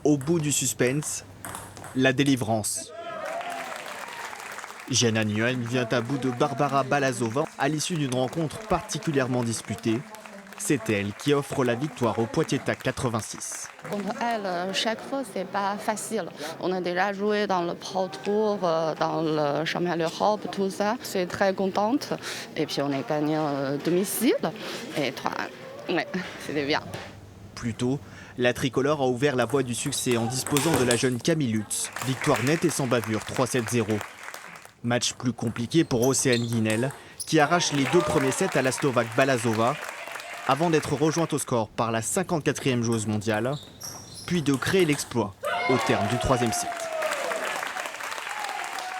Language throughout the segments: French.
Au bout du suspense, la délivrance. Jana Nguyen vient à bout de Barbara Balazova à l'issue d'une rencontre particulièrement disputée. C'est elle qui offre la victoire au Poitiers TAC 86. Contre elle, chaque fois, c'est pas facile. On a déjà joué dans le Pro Tour, dans le championnat d'Europe, tout ça. Je suis très contente. Et puis, on a gagné à domicile. Et 3-1. Ouais, c'était bien. Plus tôt, la tricolore a ouvert la voie du succès en disposant de la jeune Camille Lutz. Victoire nette et sans bavure, 3-7-0. Match plus compliqué pour Océane Guinel, qui arrache les 2 premiers sets à la Slovaque Balazova, avant d'être rejointe au score par la 54e joueuse mondiale, puis de créer l'exploit au terme du 3e set.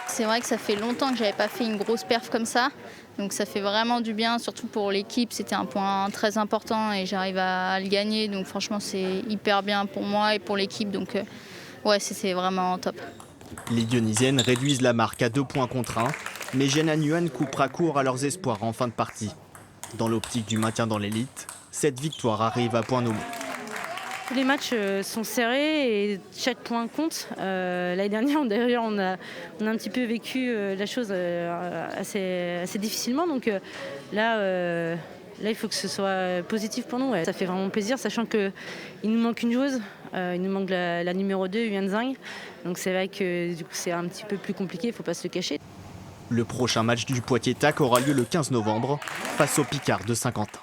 C'est vrai que ça fait longtemps que je n'avais pas fait une grosse perf comme ça, donc ça fait vraiment du bien, surtout pour l'équipe. C'était un point très important et j'arrive à le gagner, donc franchement c'est hyper bien pour moi et pour l'équipe, donc ouais, c'est vraiment top. Les Dionysiennes réduisent la marque à 2 points contre 1, mais Jana Nguyen coupera court à leurs espoirs en fin de partie. Dans l'optique du maintien dans l'élite, cette victoire arrive à point nommé. Tous les matchs sont serrés et chaque point compte. L'année dernière, d'ailleurs, on a un petit peu vécu la chose assez difficilement. Donc là, il faut que ce soit positif pour nous. Ouais. Ça fait vraiment plaisir, sachant qu'il nous manque une joueuse. Il nous manque la numéro 2, Yuan Zhang. Donc c'est vrai que du coup, c'est un petit peu plus compliqué, il ne faut pas se le cacher. Le prochain match du Poitiers TAC aura lieu le 15 novembre face au Picard de Saint-Quentin.